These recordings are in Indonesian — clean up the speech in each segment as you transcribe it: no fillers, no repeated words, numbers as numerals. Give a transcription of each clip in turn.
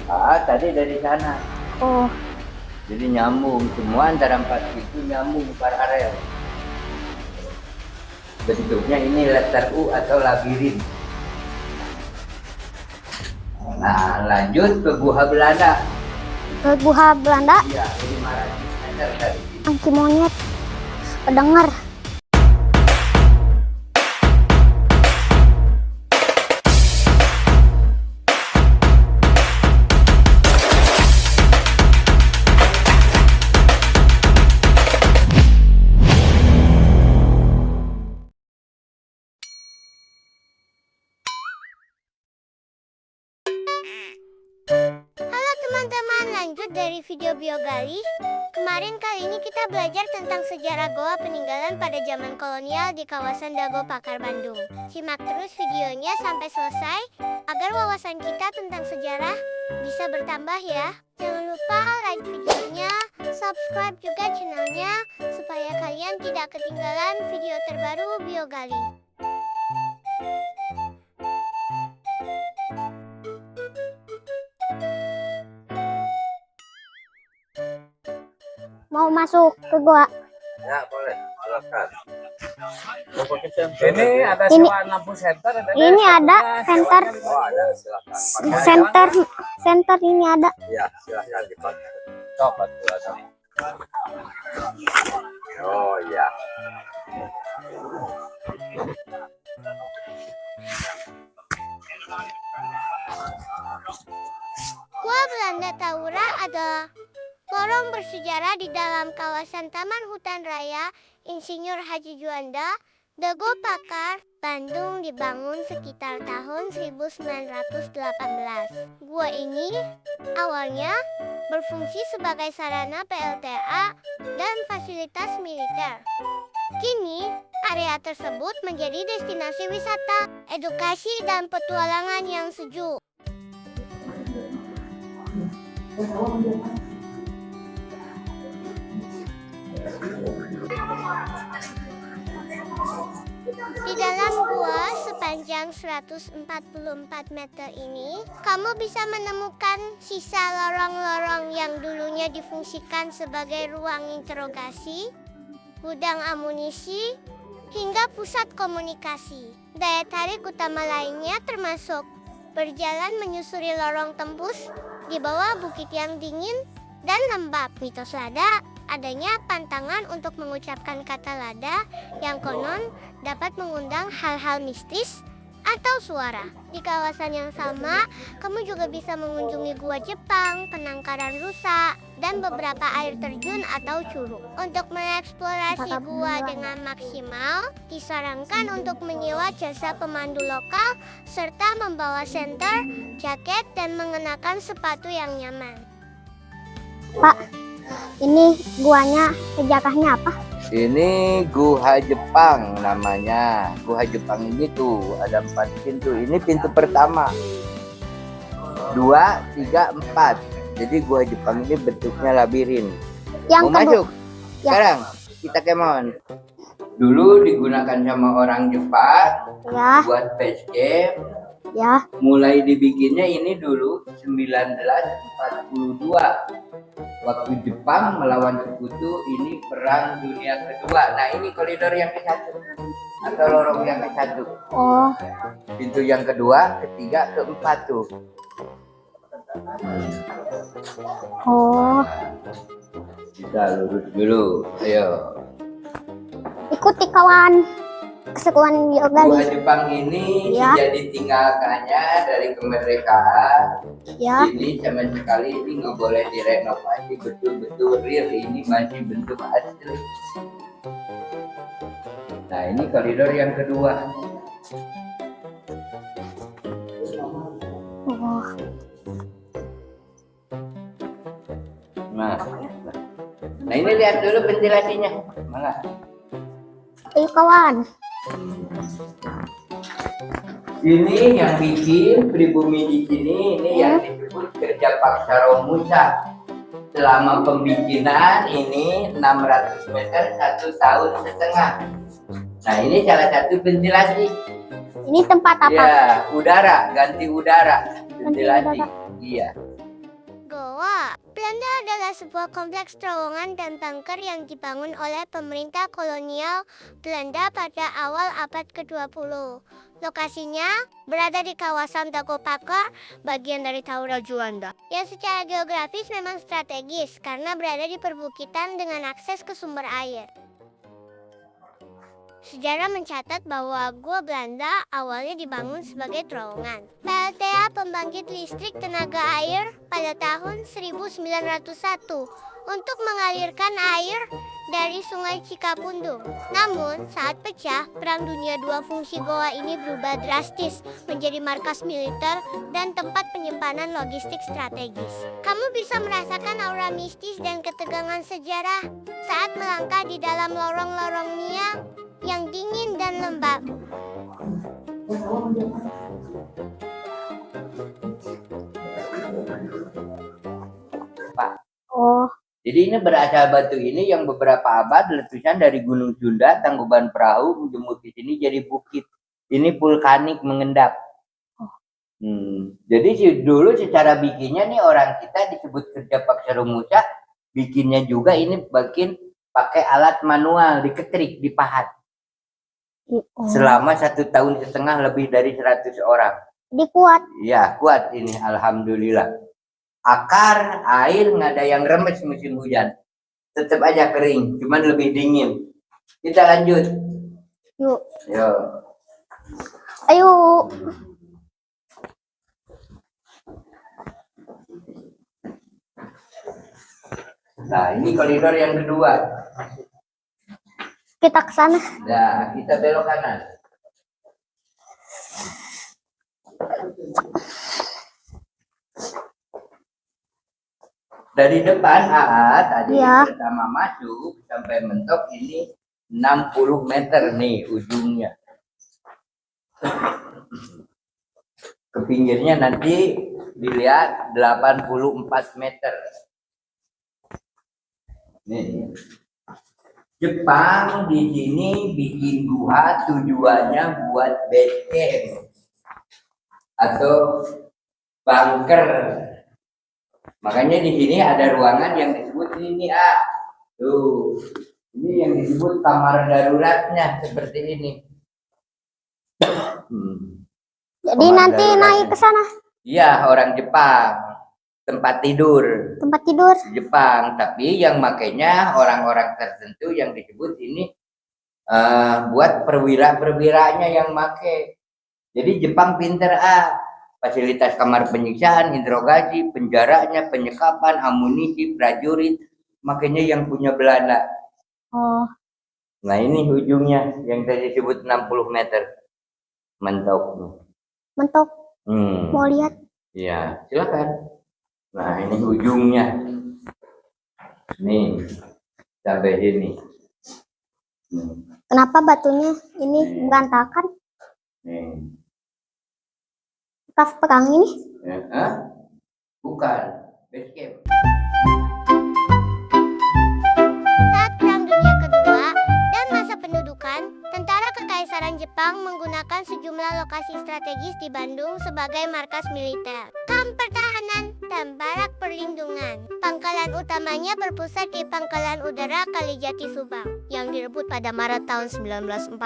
Tadi dari sana. Oh, Jadi nyambung semua antara empat itu nyambung paralel. Bentuknya ini letter U atau labirin. Nah, lanjut ke Guha Belanda. ke Guha Belanda. Iya, 500 meter dari sini. Angki monyet. Kedengar. Halo teman-teman, lanjut dari video biogali. Kemarin kali ini kita belajar tentang sejarah goa peninggalan pada zaman kolonial di kawasan Dago Pakar, Bandung. Simak terus videonya sampai selesai agar wawasan kita tentang sejarah bisa bertambah ya. Jangan lupa like videonya, subscribe juga channelnya supaya kalian tidak ketinggalan video terbaru biogali. Mau masuk ke gua? Ya, boleh. Silakan. Ini ada sewa lampu senter. Ini ada senter. Oh, ada, silakan. Senter ini ada. Ya, silakan dipakai. Coba tuh ada. Oh, ya. Gua Belanda Taura adalah lorong bersejarah di dalam kawasan Taman Hutan Raya Insinyur Haji Juanda, Dago Pakar, Bandung dibangun sekitar tahun 1918. Gua ini awalnya berfungsi sebagai sarana PLTA dan fasilitas militer. Kini, area tersebut menjadi destinasi wisata, edukasi, dan petualangan yang sejuk. Di dalam gua sepanjang 144 meter ini, kamu bisa menemukan sisa lorong-lorong yang dulunya difungsikan sebagai ruang interogasi, gudang amunisi, hingga pusat komunikasi. Daya tarik utama lainnya termasuk berjalan menyusuri lorong tembus di bawah bukit yang dingin dan lembab. Mitos lada, adanya pantangan untuk mengucapkan kata lada yang konon dapat mengundang hal-hal mistis atau suara. Di kawasan yang sama, kamu juga bisa mengunjungi gua Jepang, penangkaran rusa, dan beberapa air terjun atau curug. Untuk mengeksplorasi gua dengan maksimal, disarankan untuk menyewa jasa pemandu lokal serta membawa senter, jaket, dan mengenakan sepatu yang nyaman. Pak, ini guanya sejarahnya apa? Ini Guha Jepang namanya. Guha Jepang ini tuh ada 4 pintu. Ini pintu pertama. 2, 3, 4. Jadi Guha Jepang ini bentuknya labirin. Yang Mau kedua, masuk? ya. Sekarang kita kemon. Dulu digunakan sama orang Jepang Ya, buat base camp. ya. Mulai dibikinnya ini dulu 1942. Waktu Jepang melawan sekutu, ini perang dunia kedua. Nah, ini koridor yang ke-1 atau lorong yang ke-1. Oh, Pintu yang kedua, ketiga, keempat tuh. oh. Kita lurus dulu. Ayo. Ikuti kawan. Kesekuan Gua biogali. Jepang ini Ya. sejak ditinggalkannya dari kemerdekaan. Ya. Ini sama sekali ini nggak boleh direnovasi, betul-betul real. Ini masih bentuk asli. Nah, ini koridor yang kedua. Oh. Nah ini lihat dulu ventilasinya. Mana? Ayo kawan. Ini yang bikin pribumi di sini, ini yang disebut kerja paksa Romusa. Selama pembikinan ini 600 meter 1,5 tahun. Nah ini salah satu ventilasi. Ini tempat apa? Ya, udara, ganti udara, ventilasi. Iya. Goa Belanda adalah sebuah kompleks terowongan dan bunker yang dibangun oleh pemerintah kolonial Belanda pada awal abad ke-20. Lokasinya berada di kawasan Dago Pakar, bagian dari Taura Juanda, yang secara geografis memang strategis karena berada di perbukitan dengan akses ke sumber air. Sejarah mencatat bahwa Gua Belanda awalnya dibangun sebagai terowongan PLTA pembangkit listrik tenaga air pada tahun 1901 untuk mengalirkan air dari Sungai Cikapundung. Namun, saat pecah, Perang Dunia II fungsi Goa ini berubah drastis menjadi markas militer dan tempat penyimpanan logistik strategis. Kamu bisa merasakan aura mistis dan ketegangan sejarah saat melangkah di dalam lorong-lorongnya yang dingin dan lembab. Pak. Oh, Jadi ini berasal batu ini yang beberapa abad letusan dari Gunung Sunda, Tangkuban Perahu menjemur di sini jadi bukit. Ini vulkanik mengendap. Jadi dulu secara bikinnya nih orang kita disebut kerja paksa rumusa, bikinnya juga ini bikin pakai alat manual, diketrik, dipahat. Selama 1,5 tahun lebih dari 100 orang. Dikuat. Ya kuat ini alhamdulillah. Akar air nggak ada yang remes musim hujan, tetap aja kering, cuman lebih dingin. Kita lanjut. Yuk. Yo. Ayo. Nah ini koridor yang kedua. Kita ke sana. Nah kita belok kanan. Dari depan tadi pertama masuk sampai mentok ini 60 meter nih ujungnya. Ke pinggirnya nanti dilihat 84 meter. Nih. Jepang di sini bikin gua tujuannya buat base camp atau bunker. Makanya di sini ada ruangan yang disebut ini tuh. Ini yang disebut kamar daruratnya seperti ini. Jadi Kamar nanti daruratnya. naik ke sana. Iya, orang Jepang. Tempat tidur. Tempat tidur. Jepang, tapi yang makanya orang-orang tertentu yang disebut ini buat perwira-perwiranya yang make. Jadi Jepang pinter fasilitas kamar penyiksaan, interogasi, penjaranya, penyekapan, amunisi, prajurit, makanya yang punya Belanda. Oh. Nah ini ujungnya yang tadi disebut 60 meter mentok. Mentok. Mau lihat? Iya, silakan. Nah ini ujungnya. Nih sampai sini. Kenapa batunya ini berantakan? Nih. Bekas perang ini? Bukan. Base camp. Saat Perang Dunia Kedua dan masa pendudukan, tentara Kekaisaran Jepang menggunakan sejumlah lokasi strategis di Bandung sebagai markas militer, kamp pertahanan, dan barak perlindungan. Pangkalan utamanya berpusat di Pangkalan Udara Kalijati Subang, yang direbut pada Maret tahun 1942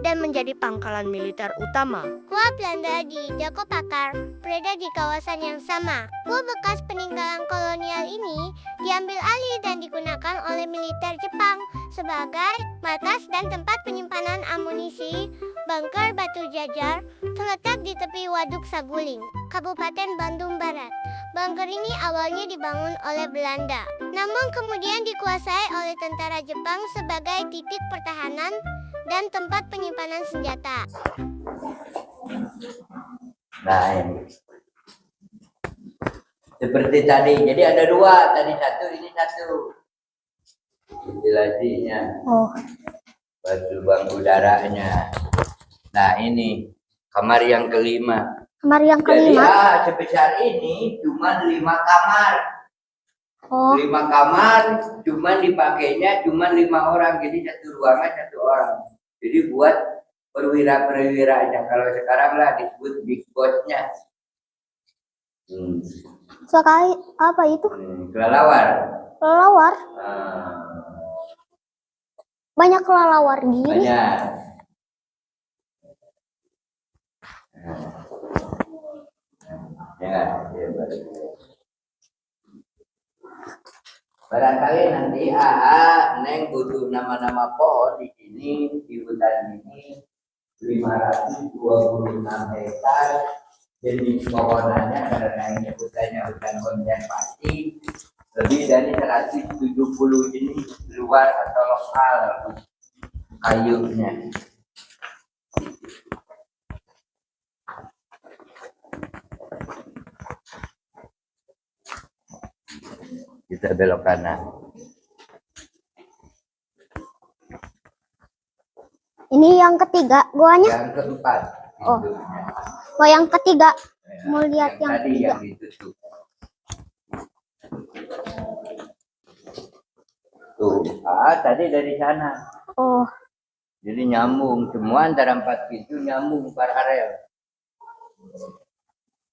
dan menjadi pangkalan militer utama. Gua Belanda di Dago Pakar berada di kawasan yang sama. Gua bekas peninggalan kolonial ini diambil alih dan digunakan oleh militer Jepang sebagai markas dan tempat penyimpanan amunisi. Bunker Batu Jajar terletak di tepi Waduk Saguling, Kabupaten Bandung Barat. Bunker ini awalnya dibangun oleh Belanda, namun kemudian dikuasai oleh tentara Jepang sebagai titik pertahanan dan tempat penyimpanan senjata. Nah ini. Seperti tadi, jadi ada dua, tadi satu, ini satu. Ventilasinya. Oh. Batu bangku udaranya. Nah ini kamar yang kelima. Kamar yang Jadi kelima. sebesar ini cuma 5 kamar. Oh. 5 kamar cuma dipakainya cuma 5 orang, jadi satu ruangan 1 orang. Jadi buat perwira-perwiranya, kalau sekarang lah disebut big boss-nya. Hmm. Sekali apa itu? Kelelawar. Kelelawar. Ah, Banyak kelelawar di sini. banyak. Ya, ya, baik. Barangkali nanti Neng butuh nama-nama pohon di sini, di hutan ini 526 hektar. Jadi pohonannya karena ini hutannya hutan konservasi lebih dari 170 jenis luar atau lokal kayunya. Kita belok kanan. Ini yang ketiga guanya. Yang keempat. Oh. Hidupnya. Oh, yang ketiga. Ya, Mau lihat yang tadi ketiga. yang ditutup. Tuh, tadi dari sana. Oh, Jadi nyambung semua antara 4 pintu nyambung paralel.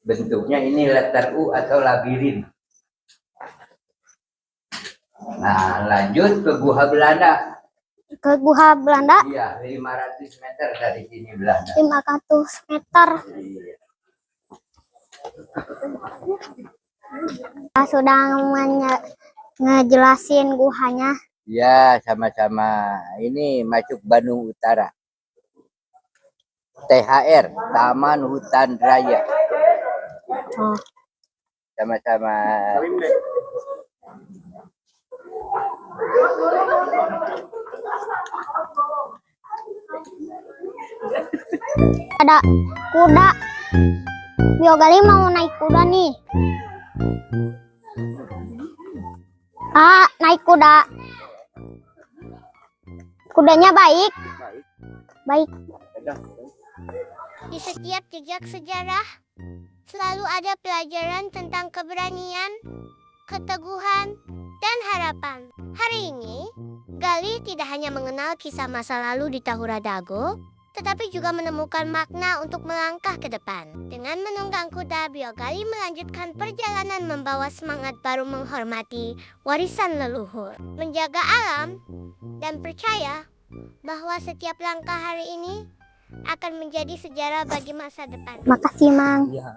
Bentuknya ini letter U atau labirin. Nah, lanjut ke Gua Belanda. ke Gua Belanda Iya, 500 meter dari sini Belanda. 500 meter. Iya. Sudah ngejelasin guhanya. Ya, sama-sama. Ini masuk Bandung Utara. THR, Taman Hutan Raya. Oh, Sama-sama. ada kuda. Biogali mau naik kuda nih. Naik kuda. Kudanya baik. Baik. Di setiap jejak sejarah selalu ada pelajaran tentang keberanian, keteguhan, dan harapan. Hari ini, Gali tidak hanya mengenal kisah masa lalu di Tahura Dago, tetapi juga menemukan makna untuk melangkah ke depan. Dengan menunggang kuda, Biogali melanjutkan perjalanan membawa semangat baru menghormati warisan leluhur, menjaga alam, dan percaya bahwa setiap langkah hari ini akan menjadi sejarah bagi masa depan. Makasih, Mang. Iya.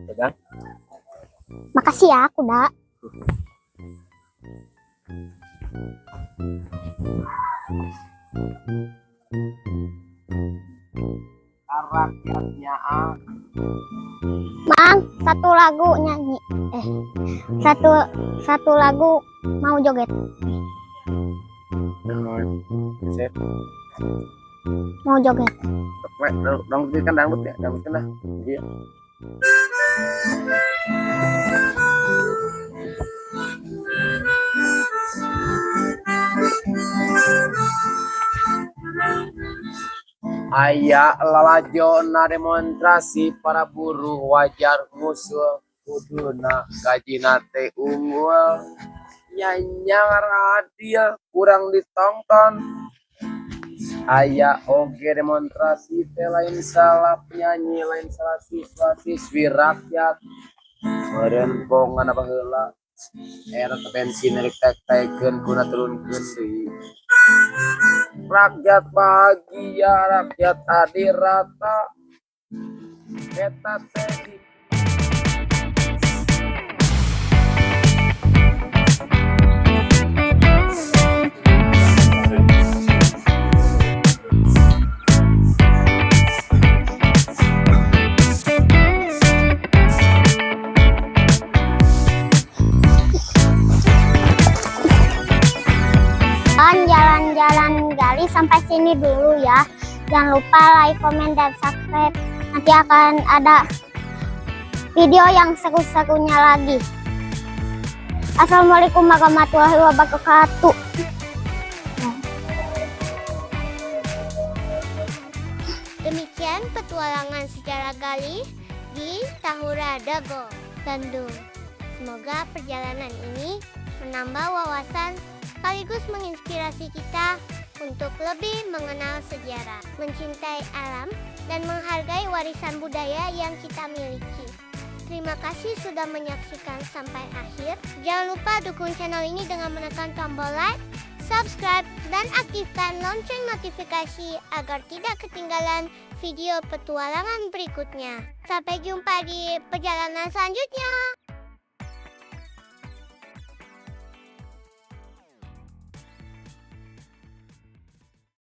Pegang. Makasih ya, kuda. Rakyatnya Mang, satu lagu nyanyi. Satu lagu mau joget. Sip. Mau joget. Dangdut kan dangdut ya, dangdut kan dah. Iya. Aya lalajo na demonstrasi para buruh wajar musuh kuduna gajina teh unggul nyanyang radio kurang ditonton. Aya oge demonstrasi teh lain salah penyanyi lain salah siswa-siswi rakyat meureun bongan baheula era bensin rek tek-tekeun kuna turunkeun deui. Rakyat bahagia, rakyat adil rata. Eta teh jalan-jalan Gali sampai sini dulu ya. Jangan lupa like, komen, dan subscribe. Nanti akan ada video yang seru-serunya lagi. Assalamualaikum warahmatullahi wabarakatuh. Demikian petualangan sejarah Gali di Tahura Dago, Bandung. Semoga perjalanan ini menambah wawasan sekaligus menginspirasi kita untuk lebih mengenal sejarah, mencintai alam, dan menghargai warisan budaya yang kita miliki. Terima kasih sudah menyaksikan sampai akhir. Jangan lupa dukung channel ini dengan menekan tombol like, subscribe, dan aktifkan lonceng notifikasi agar tidak ketinggalan video petualangan berikutnya. Sampai jumpa di perjalanan selanjutnya.